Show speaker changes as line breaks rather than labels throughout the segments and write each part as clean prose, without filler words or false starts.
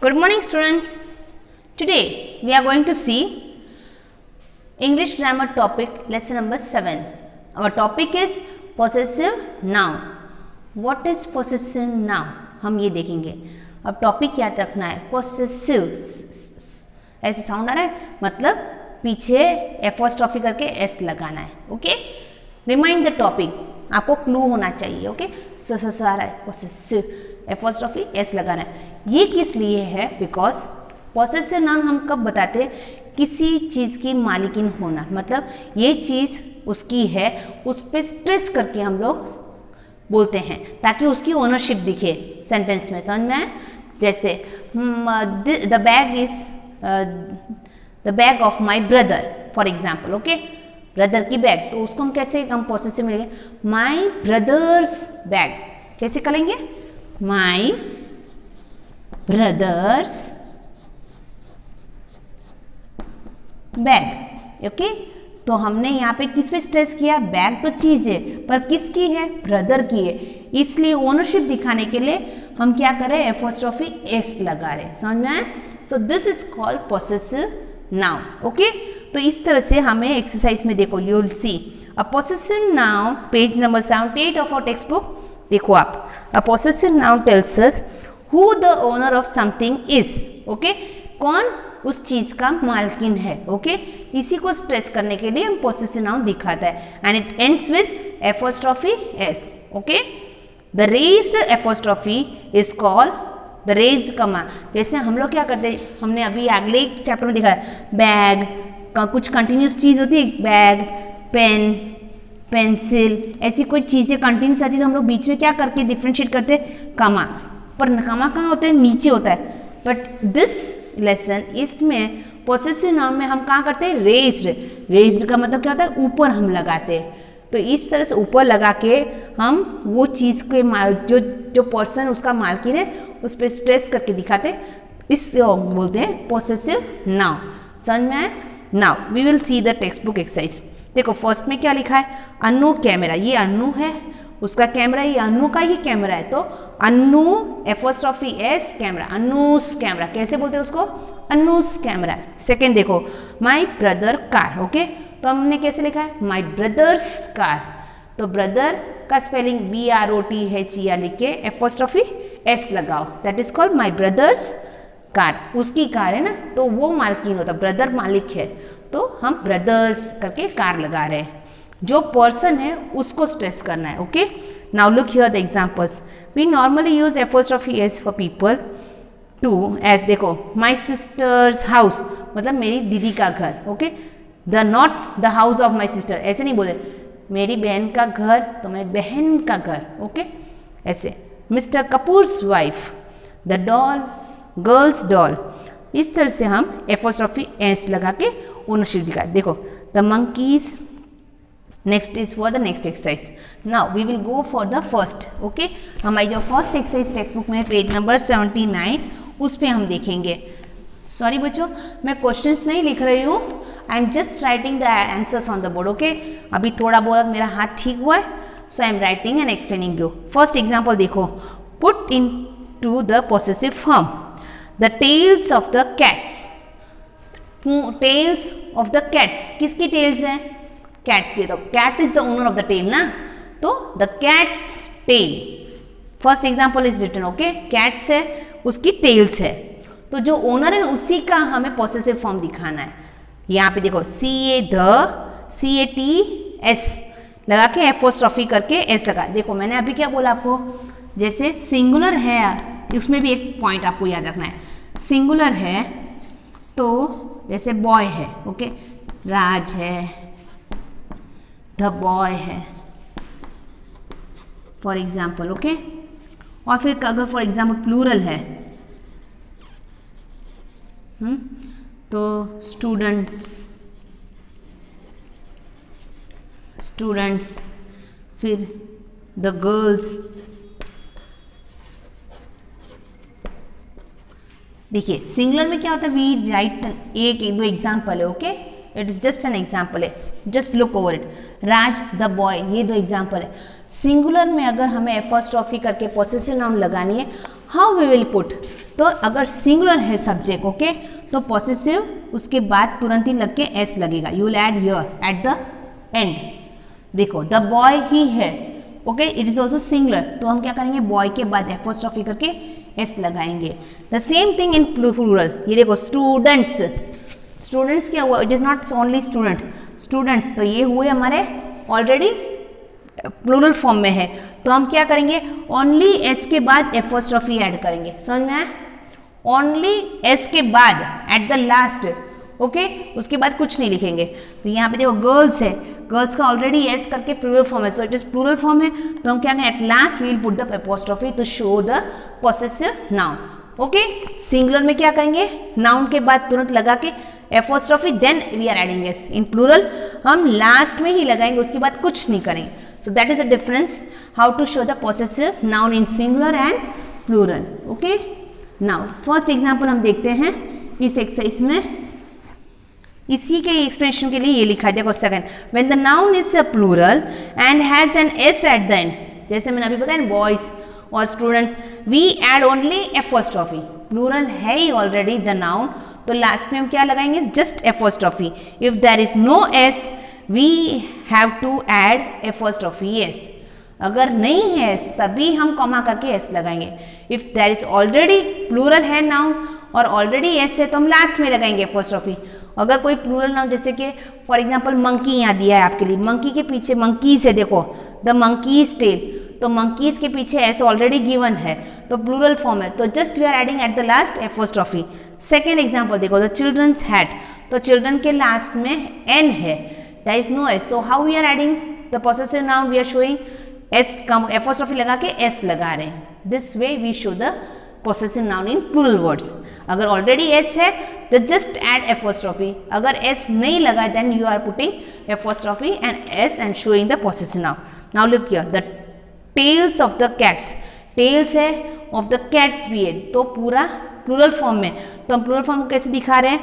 Good morning, students. Today we are going to see English grammar topic lesson number 7. Our topic is possessive noun. What is possessive noun? हम ये देखेंगे. अब topic याद रखना है possessive. ऐसे sound आ रहा है, मतलब पीछे एपोस्ट्रॉफी करके एस लगाना है. Okay, remind the topic. आपको क्लू होना चाहिए. ओके, आ रहा है possessive, एपोस्ट्रॉफी एस लगाना है. ये किस लिए है? बिकॉज पॉसेसिव नाउन हम कब बताते हैं? किसी चीज़ की मालिकिन होना, मतलब ये चीज़ उसकी है, उस पर स्ट्रेस करके हम लोग बोलते हैं ताकि उसकी ओनरशिप दिखे सेंटेंस में. समझ में आए? जैसे the bag is the bag of my brother for example. Okay, brother की बैग, तो उसको हम कैसे हम पॉसेसिव मिलेंगे? माई ब्रदर्स बैग. कैसे करेंगे? माई ब्रदर्स बैग. ओके, तो हमने यहाँ पे किस पे स्ट्रेस किया? बैग तो चीज है, पर किसकी है? ब्रदर की है. इसलिए ओनरशिप दिखाने के लिए हम क्या करें? एपोस्ट्रोफी एस लगा रहे. समझ में आए? So this is called possessive noun. Okay, तो इस तरह से हमें एक्सरसाइज में देखो, you will see a possessive noun, page number 78 of our text book. देखो आप, a possessive noun tells us who the owner of something is. Okay, कौन उस चीज का मालकिन है. ओके, इसी को स्ट्रेस करने के लिए हम पॉसेसिव नाउन दिखाता है. And it ends with apostrophe S. Okay, the raised apostrophe is called the raised कमा. जैसे हम लोग क्या करते हैं, हमने अभी अगले चैप्टर में देखा है, बैग का कुछ कंटिन्यूस चीज होती है, बैग, पेन, पेंसिल, ऐसी कोई चीजें कंटिन्यूस आती है, तो हम लोग बीच में क्या करके डिफ्रेंशिएट करते हैं? कमा. पर कमा कहाँ होता है? नीचे होता है. बट दिस लेसन, इसमें पॉसेसिव नाउन में हम कहाँ करते हैं? रेज्ड. रेज्ड का मतलब क्या होता है? ऊपर हम लगाते हैं. तो इस तरह से ऊपर लगा के हम वो चीज़ के जो पर्सन उसका मालकिन है उस पर स्ट्रेस करके दिखाते हैं. इससे बोलते हैं पॉसेसिव नाउन. समझ में आए? Now we will see the text book exercise. देखो फर्स्ट में क्या लिखा है? अन्नू कैमरा. ये अन्नू है, उसका कैमरा, ये अन्नू का ही कैमरा है. तो Annu apostrophe S camera, Annu's camera. कैसे बोलते हैं उसको? अन्नूस कैमरा. सेकेंड देखो, माई ब्रदर कार. ओके, तो हमने कैसे लिखा है? माई ब्रदर्स कार. तो ब्रदर का स्पेलिंग BROTHER लिख के एपोस्ट्रॉफी एस लगाओ. That is called my brothers car. उसकी कार है ना, तो वो मालकिन होता, ब्रदर मालिक है, तो हम ब्रदर्स करके कार लगा रहे हैं. जो पर्सन है उसको स्ट्रेस करना है. Okay, now look here the examples. We normally use apostrophe S for people to age. देखो, माय सिस्टर्स हाउस, मतलब मेरी दीदी का घर. Okay, the not the house of my sister. ऐसे नहीं बोले मेरी बहन का घर, तो मैं बहन का घर. ओके, ऐसे. Mister Kapoors wife, the doll, girls doll. इस तरह से हम एपोस्ट्रॉफी एस लगा के ओनरशिप दिखा. देखो, the monkeys. Next is for the next exercise. Now we will go for the first. Okay, हमारी जो फर्स्ट एक्सरसाइज टेक्स्ट बुक में पेज नंबर 79, उस पर हम देखेंगे. सॉरी बच्चों, मैं क्वेश्चंस नहीं लिख रही हूँ, I am just writing the answers on the board. Okay, अभी थोड़ा बहुत मेरा हाथ ठीक हुआ है, so I am writing and explaining you. First example देखो, put into the possessive form the tails of the cats. Tails of the cats, किसकी टेल्स हैं? कैट्स की. तो cat is the owner of the tail ना, तो the cat's tail. First example is written. Okay, cats है, उसकी tales है, तो जो ओनर है उसी का हमें पॉसेसिव फॉर्म दिखाना है. यहाँ पे देखो, CATS लगा के एपोस्ट्रॉफी करके एस लगा. देखो मैंने अभी क्या बोला आपको, जैसे सिंगुलर है, उसमें भी एक पॉइंट आपको याद रखना है. सिंगुलर है तो जैसे बॉय है, ओके, राज है, द बॉय है फॉर एग्जाम्पल. ओके, और फिर अगर फॉर एग्जाम्पल प्लूरल है, तो स्टूडेंट्स, फिर द गर्ल्स. देखिए सिंगुलर में क्या होता है? वी राइट एक दो एग्जाम्पल है. Okay, it is just an example है, just look over it. Raj, the boy, ये दो एग्जाम्पल है. सिंगुलर में अगर हमें एपोस्ट्रॉफी करके पॉसेसिव नाउन लगानी है, हाउ वी विल पुट? तो अगर सिंगुलर है सब्जेक्ट, ओके, तो पॉसेसिव उसके बाद तुरंत ही लग के एस लगेगा, you will add here eight the and. देखो द बॉय ही है, okay, it is also singular, तो हम क्या करेंगे, बॉय के बाद एपोस्ट्रोफी करके एस लगाएंगे। The same thing in plural, ये देखो स्टूडेंट्स, स्टूडेंट्स क्या हुआ, it is not only student, students, तो ये हुए हमारे ऑलरेडी प्लूरल फॉर्म में है, तो हम क्या करेंगे, ओनली एस के बाद एपोस्ट्रोफी ऐड करेंगे, समझ में आया, ओनली एस के बाद एट द लास्ट, ओके, उसके बाद कुछ नहीं लिखेंगे। तो यहाँ पे देखो गर्ल्स है, गर्ल्स का ऑलरेडी एस करके प्लूरल फॉर्म है, so it is plural form है, तो हम क्या करें, at last we will put the apostrophe to show the possessive noun, okay. Singular में क्या करेंगे, नाउन के बाद तुरंत लगा के apostrophe, then we are adding S. In plural हम लास्ट में ही लगाएंगे, उसके बाद कुछ नहीं करेंगे। So that is the difference how to show the possessive noun in singular and plural, okay. Now first example हम देखते हैं इस एक्सरसाइज में, इसी के एक्सप्लेनेशन के लिए ये लिखा है, देखो second, when the noun is a plural and has an S at the end, जैसे मैंने अभी बताया बॉयज और students, we add only apostrophe, plural है ही ऑलरेडी द नाउन, तो लास्ट में हम क्या लगाएंगे, just apostrophe. If there is no S we have to add apostrophe S, अगर नहीं है तभी हम कॉमा करके एस लगाएंगे। If there is already plural है नाउन और ऑलरेडी एस है तो हम लास्ट में लगाएंगे एपोस्ट्रोफी। अगर कोई प्लूरल नाउन, जैसे कि फॉर एग्जांपल मंकी यहाँ दिया है आपके लिए, मंकी के पीछे मंकीज है, देखो द मंकीज टेल, तो मंकीज के पीछे एस ऑलरेडी गिवन है, तो प्लूरल फॉर्म है, तो just we are adding at the last apostrophe. Second example देखो, द चिल्ड्रंस हैट, तो चिल्ड्रन के लास्ट में एन है, there is no S, so how we are adding the possessive noun, we are showing S का apostrophe लगा के S लगा रहे हैं, this way we show the possessive noun in plural words। अगर ऑलरेडी एस है तो जस्ट एड एपोस्ट्रोफी, अगर एस नहीं लगा then you are putting apostrophe and S and showing the possessive noun। Now look here, the tails of the cats, tails है of the cats भी है, तो पूरा प्लूरल फॉर्म में, तो हम प्लूरल फॉर्म कैसे दिखा रहे हैं,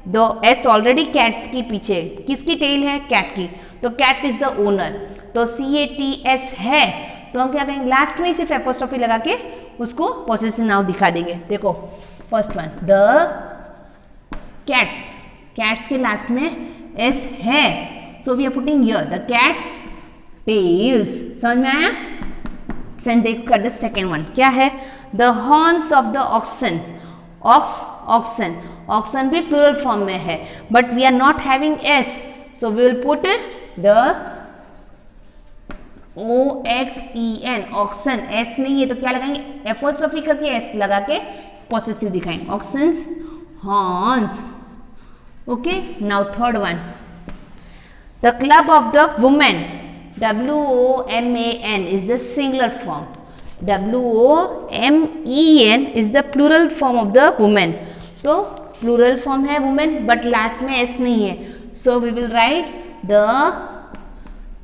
दो एस ऑलरेडी कैट्स की पीछे, किसकी टेल है, कैट की, तो कैट इज द ओनर, तो CATS है, तो हम क्या करेंगे, लास्ट में सिर्फ एपोस्ट्रोफी लगा के उसको पॉसेसिव नाउन दिखा देंगे। देखो first one, the cats, cats के लास्ट में एस है, so we are putting here the cats tails, समझ में आया। देख कर द सेकेंड वन क्या है, the horns of the oxen, oxen, oxen भी प्लूरल फॉर्म में है, but we are not having S, so we will put the OXEN, oxen, S नहीं है तो क्या लगाएंगे, एपोस्ट्रोफी करके एस लगा के पॉसेसिव दिखाएंगे, oxen's horns, okay. Now third one, the club of the women, WOMAN is the singular form, WOMEN is the plural form of the woman, तो प्लूरल फॉर्म है वुमेन बट लास्ट में S नहीं है, so we will write the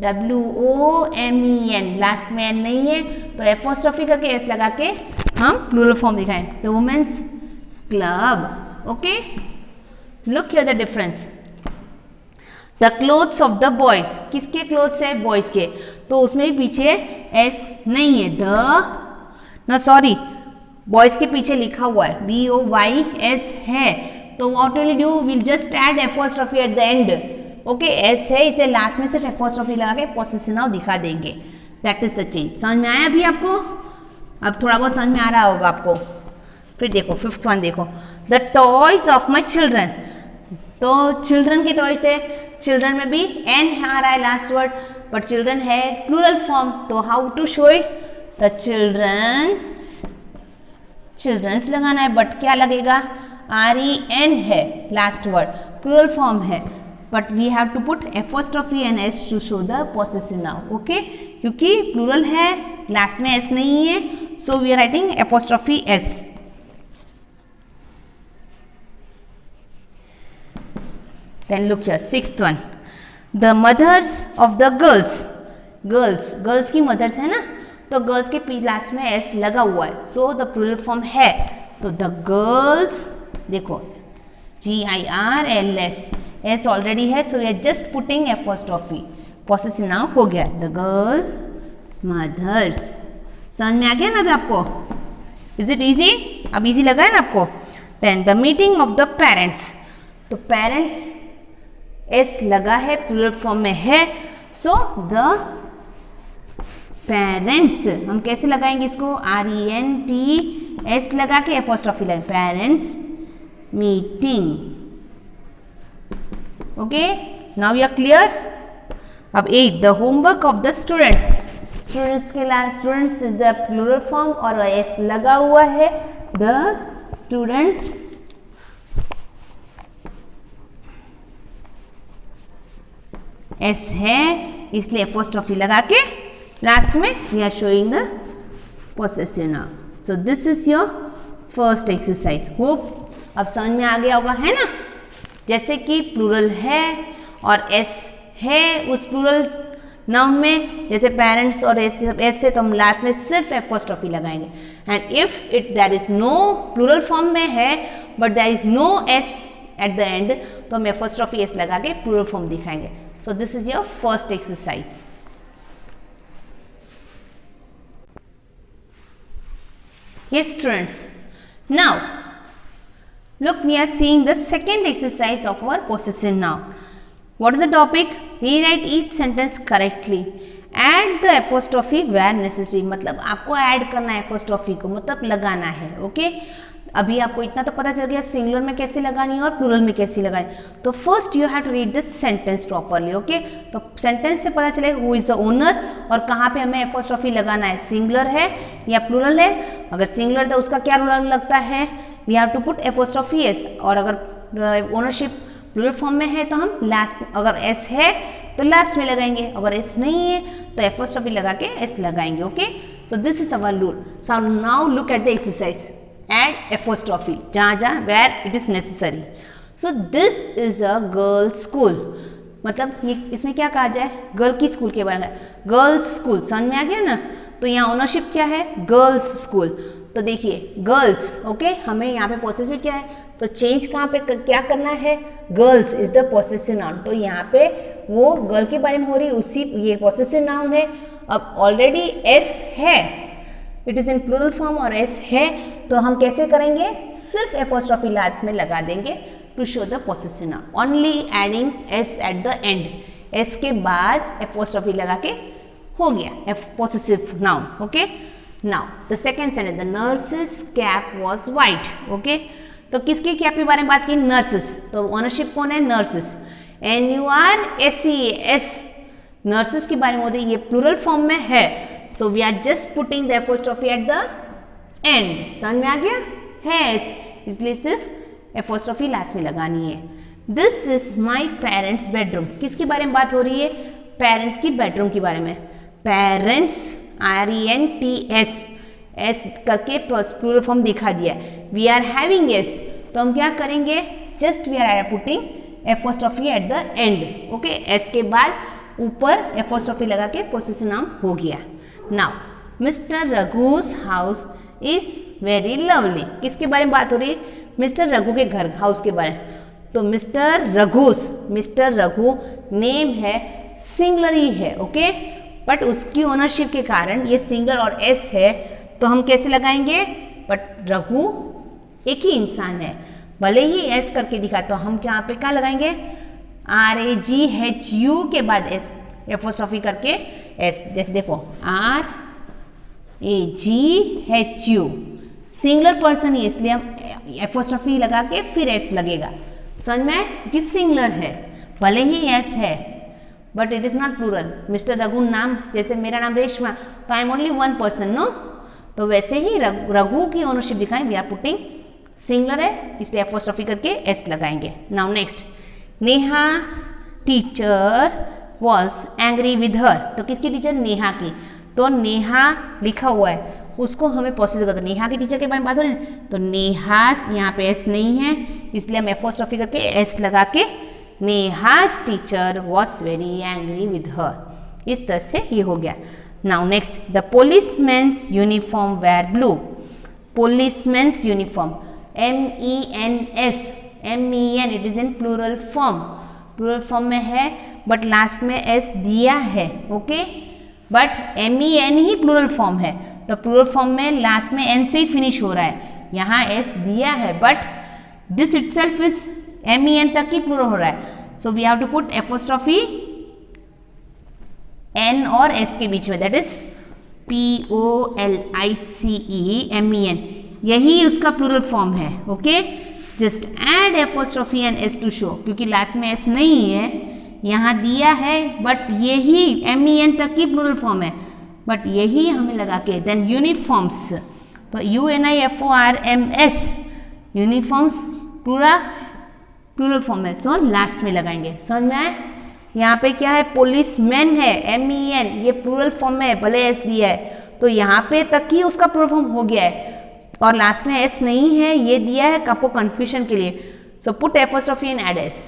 WOMEN, last में N नहीं है तो apostrophe करके एस लगा के हम प्लूरल फॉर्म दिखाएं, the women's club, okay. Look here the difference, the clothes of the boys, किसके क्लोथ्स है, बॉयज के, तो उसमें भी पीछे एस नहीं है, द ना सॉरी बॉयज के पीछे लिखा हुआ है BOYS है, तो what will do, will just add apostrophe at the end, okay, S है, इसे लास्ट में सिर्फ एपोस्ट्रोफी लगा के पॉसेसिव नाउन दिखा देंगे, दैट इज द चेंज। समझ में आया अभी आपको, अब थोड़ा बहुत समझ में आ रहा होगा आपको। फिर देखो फिफ्थ वन देखो, the toys of my children, तो चिल्ड्रन के टॉयज है, चिल्ड्रन में भी एन आ रहा है लास्ट वर्ड, बट चिल्ड्रन है प्लूरल फॉर्म, तो how to show it, the childrens, childrens लगाना है, बट क्या लगेगा, REN है लास्ट वर्ड, प्लूरल फॉर्म है, but we have to put apostrophe and s to show the possessive noun, okay, क्योंकि plural है लास्ट में s नहीं है, so we are writing apostrophe s। then look here, sixth one, the mothers of the girls, girls, girls की mothers है ना, तो girls के लास्ट में s लगा हुआ है, so the plural form है, तो the girls, देखो GIRLS, एस ऑलरेडी है, so we are just putting apostrophe, possessive noun हो गया, द गर्ल्स मदर्स। समझ में आ गया ना अभी आपको, इज इट इजी? अब इजी लगा है ना आपको। Then the meeting of the parents, तो पेरेंट्स एस लगा है, प्लूरल फॉर्म में है, सो द पेरेंट्स हम कैसे लगाएंगे इसको, RENTS लगा के एपोस्ट्रोफी लगाएंगे, parents meeting. Okay, now you are clear. अब 8 the homework of the students, students के लिए students is the plural form और एस लगा हुआ है, द स्टूडेंट्स एस है इसलिए एपोस्ट्रोफी लगा के लास्ट में we are showing the possessive noun. So this is your first exercise. Hope अब समझ में आ गया होगा, है ना। जैसे कि प्लूरल है और एस है उस प्लूरल नाउन में, जैसे पेरेंट्स और एस से तो हम लास्ट में सिर्फ एपोस्ट्रोफी लगाएंगे। And if it there is no plural form में है but there is no S at the end, तो हम एपोस्ट्रोफी एस लगा के प्लूरल फॉर्म दिखाएंगे। So this is your first exercise. Yes students, now look, we are seeing the second exercise of our possessive noun. What is the topic? Rewrite each sentence correctly. Add the apostrophe where necessary. मतलब आपको add करना है apostrophe को, मतलब लगाना है। Okay, अभी आपको इतना तो पता चल गया सिंगुलर में कैसे लगानी है और प्लूरल में कैसे लगानी। तो first you have to read this sentence properly. Okay, तो सेंटेंस से पता चलेगा हु इज द ओनर और कहाँ पे हमें एपोस्ट्रोफी लगाना है, सिंगुलर है या प्लूरल है। अगर सिंगुलर तो उसका क्या रोल लगता है, we have to put apostrophe S, और अगर ओनरशिप प्लूरल फॉर्म में है तो हम लास्ट, अगर एस है तो लास्ट में लगाएंगे, अगर एस नहीं है तो एपोस्ट्रोफी लगा के एस लगाएंगे। Okay, so this is our rule. So now look at the exercise. Add apostrophe जहाँ where it is necessary. So this is a girls school, मतलब ये इसमें क्या कहा जाए, गर्ल की स्कूल के बारे में, गर्ल्स स्कूल। समझ में आ गया ना। तो यहाँ ओनरशिप क्या है, गर्ल्स स्कूल। तो देखिए गर्ल्स, ओके, हमें यहाँ पे पॉसेसिव क्या है, तो चेंज कहाँ पे क्या करना है, girls is the possessive noun. तो यहाँ पे वो गर्ल के बारे में हो रही है, उसी ये पॉसेसिव नाउन है। अब ऑलरेडी एस है, it is in plural form और एस है, तो हम कैसे करेंगे, सिर्फ एपोस्ट्रोफी लास्ट में लगा देंगे to show the possessive noun, only adding S at the end. S के बाद एपोस्ट्रोफी लगा के हो गया possessive noun. Okay, now the second sentence, the nurses cap was white. Okay, तो किसकी कैप के बारे में बात की, नर्सेस। तो ओनरशिप कौन है, नर्सेस, NURSES, नर्सेस के बारे में होती है, ये प्लूरल फॉर्म में है। So we are just putting the apostrophe at the end. समझ में आ गया, हैस, इसलिए सिर्फ एपोस्ट्रोफी लास्ट में लगानी है। This is my parents bedroom, किसके बारे में बात हो रही है, पेरेंट्स की बेडरूम के बारे में। पेरेंट्स RENTS, एस करके प्लूरल फॉर्म दिखा दिया। वी आर हैविंग एस, तो हम क्या करेंगे, just we are putting apostrophe at the end. Okay, S के बाद ऊपर एपोस्ट्रोफी लगा के पॉसेसिव नाउन हो गया। Now mister Raghu's house is very lovely, किसके बारे में बात हो रही है, मिस्टर रघु के घर, हाउस के बारे में। तो मिस्टर रघुस, मिस्टर रघु नेम है, सिंगुलर ही है। ओके, बट उसकी ओनरशिप के कारण ये सिंगुलर और एस है, तो हम कैसे लगाएंगे, बट रघु एक ही इंसान है, भले ही एस करके दिखा, तो हम यहाँ पे क्या लगाएंगे, RAGHU के बाद एस एपोस्ट्रोफी करके एस। जैसे देखो RAGHU, सिंगुलर पर्सन ही, इसलिए हम एपोस्ट्रोफी लगा के फिर एस लगेगा। समझ में, कि सिंगुलर है, भले ही एस है but it is not plural. Mister Raghu नाम, जैसे मेरा नाम रेशमा, तो I am only one person, no. तो वैसे ही रघु की ओनरशिप दिखाएं, वी आर पुटिंग, सिंगुलर है इसलिए एपोस्ट्रोफी करके एस लगाएंगे। Now next, Neha's teacher was angry with her, तो किसकी टीचर, नेहा की। तो नेहा लिखा हुआ है, उसको हमें पॉसेसिव करते, नेहा की टीचर के बारे में बात हो रही है, तो नेहास यहाँ पे एस नहीं है, इसलिए हम एपोस्ट्रोफी करके एस लगा के Neha's teacher was very angry with her. इस तरह से ये हो गया। Now next, the policeman's uniform were blue, policeman's uniform MEN, it is in plural form, plural form में है बट लास्ट में एस दिया है। ओके, बट MEN ही प्लूरल फॉर्म है, तो प्लूरल फॉर्म में लास्ट में एन से ही फिनिश हो रहा है, यहाँ एस दिया है but this itself is MEN तक ही प्लूरल हो रहा है, so we have to put apostrophe N और एस के बीच में, दैट इज POLICE MEN, यही उसका प्लूरल फॉर्म है। Okay, just add apostrophe N S to show, क्योंकि लास्ट में एस नहीं है, यहाँ दिया है बट यही MEN तक की प्लूरल फॉर्म है, बट यही हमें लगा के देन यूनिफॉर्म्स, तो UNIFORMS यूनिफॉर्म्स पूरा प्लूरल फॉर्म है, सो लास्ट में लगाएंगे। समझ में आए? यहाँ पे क्या है, पुलिस मैन है MEN, ये प्लूरल फॉर्म में है, भले एस दिया है, तो यहाँ पे तक ही उसका प्लूरल फॉर्म हो गया है, और लास्ट में एस नहीं है, ये दिया है आपको कंफ्यूजन के लिए, so put apostrophe and add S,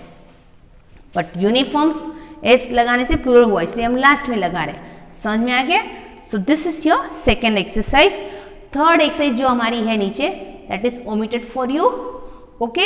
but uniforms S लगाने से प्लूरल हुआ, इसलिए हम लास्ट में लगा रहे हैं। समझ में आ गया? सो this is your second exercise. Third exercise जो हमारी है नीचे, that is omitted for you. Okay,